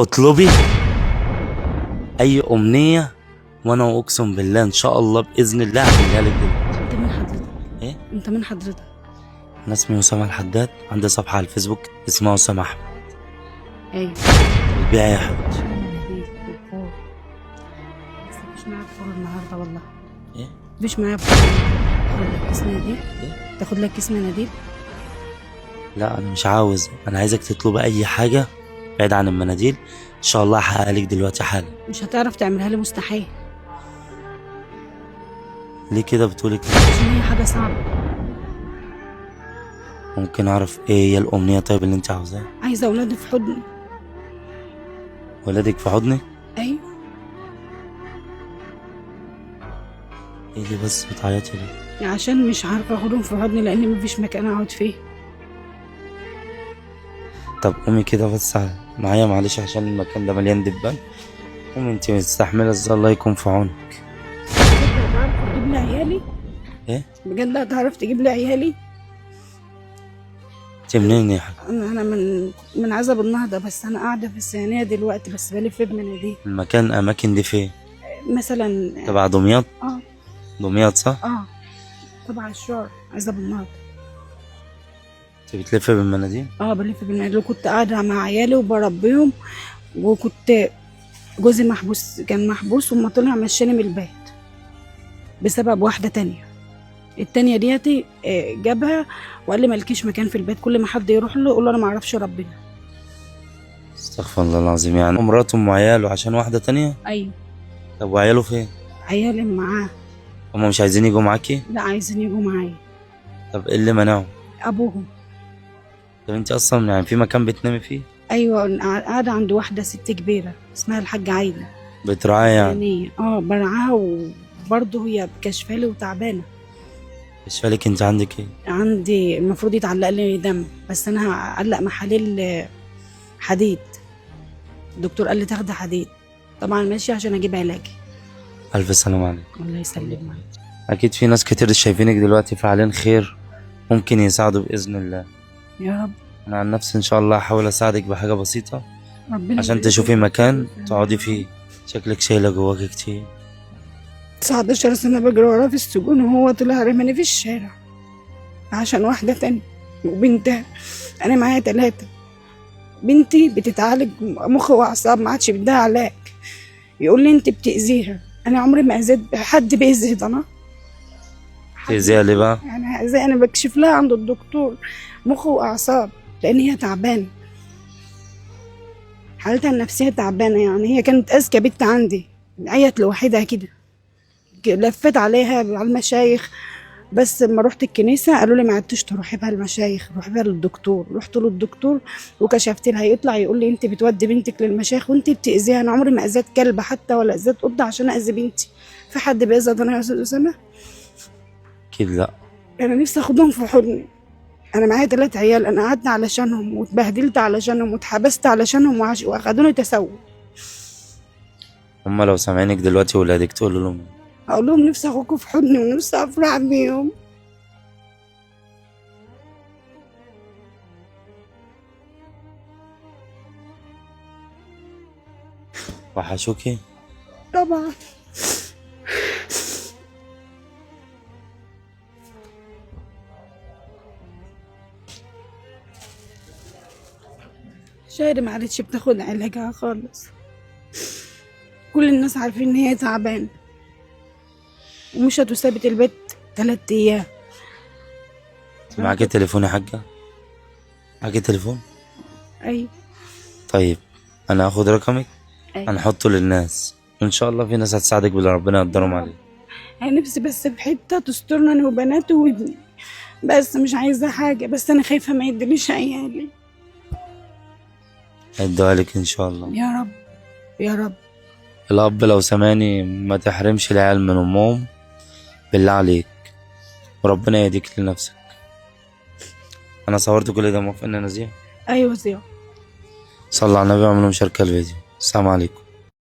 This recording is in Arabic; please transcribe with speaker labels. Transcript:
Speaker 1: اطلبي اي امنيه وانا اقسم بالله ان شاء الله باذن الله هعملها لك دلوقتي.
Speaker 2: انت من حضرتك؟
Speaker 1: ايه؟
Speaker 2: انت من حضرتك؟
Speaker 1: انا اسمي اسامه الحداد، عندي صفحه على الفيسبوك اسمها اسامه احمد.
Speaker 2: ايوه.
Speaker 1: بتبيعي يا حبيبتي؟
Speaker 2: نبيل وفور. بس مش معايا فور النهارده والله.
Speaker 1: ايه؟
Speaker 2: مش معايا فور النهارده. تاخد لك كيس مناديل؟
Speaker 1: ايه؟
Speaker 2: تاخد لك كيس مناديل؟
Speaker 1: لا انا مش عاوز، انا عايزك تطلبي اي حاجه بعيد عن المناديل، ان شاء الله هحققها لك دلوقتي حالا.
Speaker 2: مش هتعرف تعملها لي، مستحيل.
Speaker 1: ليه كده بتقولي كده؟
Speaker 2: عشان هي حاجه صعبه.
Speaker 1: ممكن اعرف ايه هي الامنيه طيب اللي انت عاوزاها؟
Speaker 2: عايزه اولادي في حضني.
Speaker 1: ولادك في حضنك؟
Speaker 2: ايوه.
Speaker 1: ايه دي بس بتعيطي ليه؟
Speaker 2: عشان مش عارفه اخدهم في حضني لان مفيش مكان اقعد فيه.
Speaker 1: طب قومي كده بس معايا معلش عشان المكان ده مليان دبان. قومي انت مستحمله ازاي، الله يكون في عونك.
Speaker 2: هتعرف تجيب لي عيالي؟
Speaker 1: ايه؟
Speaker 2: بجد هتعرف تجيب لي عيالي؟
Speaker 1: انت منين يا حاجه؟
Speaker 2: انا من عزب النهضه، بس انا قاعده في الثانيه دلوقتي، بس بلف بمناديل.
Speaker 1: المكان اماكن دي فين؟
Speaker 2: مثلا.
Speaker 1: تبع دمياط؟
Speaker 2: اه.
Speaker 1: دمياط صح؟
Speaker 2: اه. تبع الشعر عزب النهضه.
Speaker 1: انت بتلف بالمناديل؟
Speaker 2: اه بلف بالمناديل، وكنت قاعده مع عيالي وبربيهم، وكنت جوزي محبوس، كان محبوس وما طلع مشاني من البيت بسبب واحده تانية. التانية ديتي جابها وقال لي مالكيش مكان في البيت، كل ما حد يروح له يقول له انا ما اعرفش ربنا.
Speaker 1: استغفر الله العظيم، يعني مراته وعياله عشان واحده تانية؟
Speaker 2: ايوه.
Speaker 1: طب وعياله فين؟
Speaker 2: عيالي معاه.
Speaker 1: هما مش عايزين يجوا معاكي؟
Speaker 2: لا عايزين يجوا معايا.
Speaker 1: طب ايه اللي منعهم؟
Speaker 2: ابوهم.
Speaker 1: طب انت اصلا يعني في مكان بتنامي فيه؟
Speaker 2: ايوه قاعده عند واحده ست كبيره اسمها الحاجه عايده.
Speaker 1: بتراعي يعني؟
Speaker 2: يعني برعاها، وبرضه هي كشفالي وتعبانه.
Speaker 1: مش فالك انت عندك ايه؟
Speaker 2: عندي المفروض يتعلق لي دم، بس انا هعلق محاليل حديد. الدكتور قال لي تاخدي حديد. طبعا ماشي عشان اجيب علاجي.
Speaker 1: الف سلام عليك.
Speaker 2: الله يسلمك.
Speaker 1: اكيد في ناس كتير شايفينك دلوقتي فعلين خير، ممكن يساعدوا باذن الله.
Speaker 2: يا رب.
Speaker 1: انا عن نفسي ان شاء الله هحاول اساعدك بحاجه بسيطه
Speaker 2: ربنا
Speaker 1: عشان تشوفي مكان تقعدي فيه. شكلك شايله جواك كتير.
Speaker 2: 19 سنه بجري وراه في السجون، وهو طلع رماني في الشارع عشان واحده تانية وبنتها. انا معايا 3. بنتي بتتعالج مخ واعصاب، ما عادش بدها علاج. يقول لي انت بتاذيها. انا عمري ما اذيت حد باذي ده. انا
Speaker 1: تأذيها ليه بقى؟
Speaker 2: يعني زي انا بكشف لها عند الدكتور مخ واعصاب، لان هي تعبانه، حالتها النفسيه تعبانه. يعني هي كانت اذكى بنت عندي، عيت لوحدها كده. لفت عليها على المشايخ، بس لما رحت الكنيسه قالوا لي ما عدتش تروحي بها المشايخ، روحي بها للدكتور. رحت له الدكتور وكشفت لها، يطلع يقول لي انت بتودي بنتك للمشايخ وانت بتاذيها. انا عمري ما اذيت كلب حتى ولا اذيت قطه عشان اذي بنتي. في حد بيأذي انا يا استاذ اسامه؟
Speaker 1: اكيد لا.
Speaker 2: انا نفسي اخدهم في حضني. انا معايا 3 عيال، انا قعدت علشانهم واتبهدلت علشانهم واتحبست علشانهم واخدوني تسول.
Speaker 1: هما لو سامعينك دلوقتي ولادك تقول لهم؟
Speaker 2: اقول لهم نفسي اخوكم في حضني ونفسي افرح بيهم.
Speaker 1: وحشوكي؟
Speaker 2: طبعا. شهر ما عادتش بتاخد علاجها خالص. كل الناس عارفين ان هي تعبانه، ومشت وسابت البيت 3 ايام.
Speaker 1: معاكي تليفون يا حاجه؟ معاكي تليفون؟
Speaker 2: ايوه.
Speaker 1: طيب انا هاخد رقمك،
Speaker 2: أيوة.
Speaker 1: هنحطه للناس وان شاء الله في ناس هتساعدك باللي ربنا يقدرهم عليه.
Speaker 2: انا نفسي بس في حته تسترنا انا وبناتي وابني، بس مش عايزه حاجه، بس انا خايفه ما يدينيش عيالي.
Speaker 1: هيدوها لك ان شاء الله.
Speaker 2: يا رب. يا رب.
Speaker 1: الاب لو سمعني ما تحرمش العيال من امهم بالله عليك، وربنا يهديك لنفسك. انا صورت كل ده، موافق ان انا ازيع؟
Speaker 2: ايوه زيو.
Speaker 1: صلى على النبي واعملوا مشاركه الفيديو. السلام عليكم.